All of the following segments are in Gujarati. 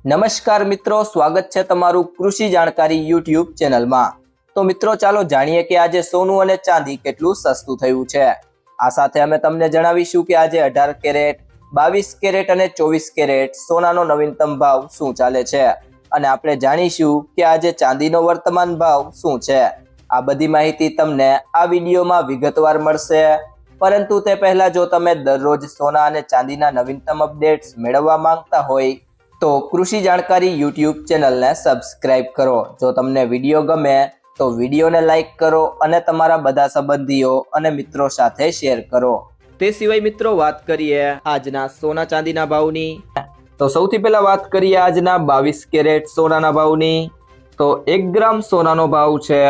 નમસ્કાર મિત્રો, સ્વાગત છે તમારું કૃષિ જાણકારી યુટ્યુબ ચેનલમાં। તો મિત્રો ચાલો જાણીએ કે આજે સોનું અને ચાંદી કેટલું સસ્તું થયું છે। આ સાથે અમે તમને જણાવીશું કે આજે 18 કેરેટ, 22 કેરેટ અને 24 કેરેટ સોનાનો નવીનતમ ભાવ શું ચાલે છે અને આપણે જાણીશું કે આજે ચાંદીનો વર્તમાન ભાવ શું છે। આ બધી માહિતી તમને આ વિડીયોમાં વિગતવાર મળશે, પરંતુ તે પહેલા જો તમે દરરોજ સોના અને ચાંદીના નવીનતમ અપડેટ્સ મેળવવા માંગતા હોય તો કૃષિ જાણકારી યુટ્યુબ ચેનલને સબસ્ક્રાઇબ કરો। જો તમને વિડીયો ગમે તો વિડીયોને લાઈક કરો અને તમારા બધા સંબંધીઓ અને મિત્રો સાથે શેર કરો। તે સિવાય મિત્રો વાત કરીએ આજના સોના ચાંદીના ભાવની, તો સૌથી પહેલા વાત કરીએ આજના 22 કેરેટ સોનાના ભાવની। તો 1 ગ્રામ સોનાનો ભાવ છે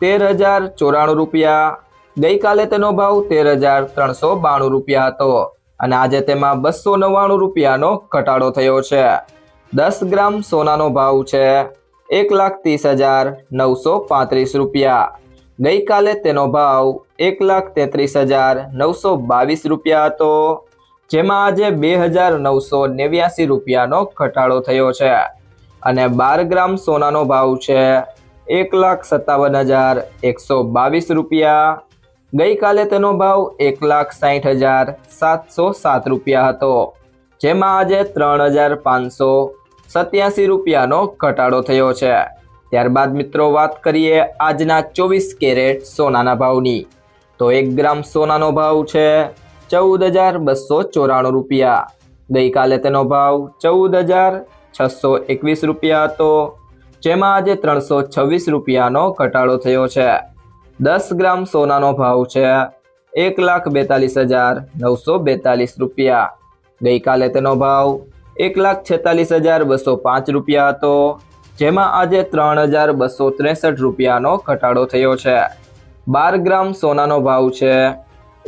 13,094 રૂપિયા। ગઈકાલે તેનો ભાવ 13,392 રૂપિયા હતો અને આજે તેમાં 299 રૂપિયાનો ઘટાડો થયો છે। 10 ગ્રામ સોનાનો ભાવ છે 1,30,935 રૂપિયા। ગઈકાલે તેનો ભાવ 1,33,922 રૂપિયા હતો, જેમાં આજે 2,989 રૂપિયાનો ઘટાડો થયો છે અને 12 ગ્રામ સોનાનો ભાવ છે 1,57,122 રૂપિયા। ગઈકાલે તેનો ભાવ 1,60,707 રૂપિયા હતો, જેમાં આજે 3,587 રૂપિયાનો ઘટાડો થયો છે। ત્યારબાદ મિત્રો વાત કરીએ આજના 24 કેરેટ સોનાના ભાવની, તો 1 ગ્રામ સોનાનો ભાવ છે 14,294 રૂપિયા। ગઈકાલે તેનો ભાવ 14,621 રૂપિયા હતો, જેમાં આજે 326 રૂપિયાનો ઘટાડો થયો છે। 10 ગ્રામ સોનાનો ભાવ છે 1,42,942 રૂપિયા। ગઈકાલે તેનો ભાવ 1,46,205 રૂપિયા હતો, જેમાં આજે 3,263 રૂપિયાનો ઘટાડો થયો છે। 12 ગ્રામ સોનાનો ભાવ છે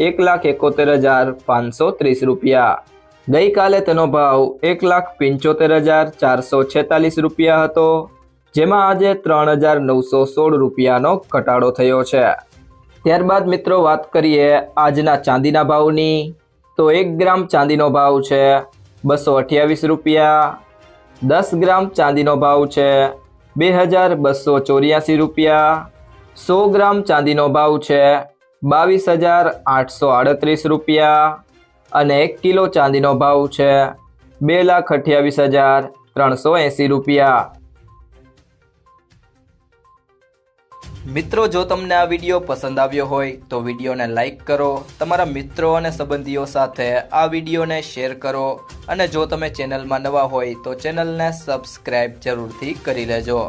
1,71,530 રૂપિયા। ગઈકાલે તેનો ભાવ 1,75,446 રૂપિયા હતો, જેમાં આજે 3,916 રૂપિયાનો ઘટાડો થયો છે। ત્યારબાદ મિત્રો વાત કરીએ આજના ચાંદીના ભાવની, તો 1 ગ્રામ ચાંદીનો ભાવ છે 228 રૂપિયા। 10 ગ્રામ ચાંદીનો ભાવ છે 2,284 રૂપિયા। 100 ગ્રામ ચાંદીનો ભાવ છે 22,838 રૂપિયા અને 1 કિલો ચાંદીનો ભાવ છે 2,28,380 રૂપિયા। મિત્રો જો તમને આ વિડીયો પસંદ આવ્યો હોય તો વિડીયોને લાઈક કરો, તમારા મિત્રો અને સંબંધીઓ સાથે આ વિડીયોને શેર કરો અને જો તમે ચેનલમાં નવા હોય તો ચેનલને સબસ્ક્રાઇબ જરૂરથી કરી લેજો।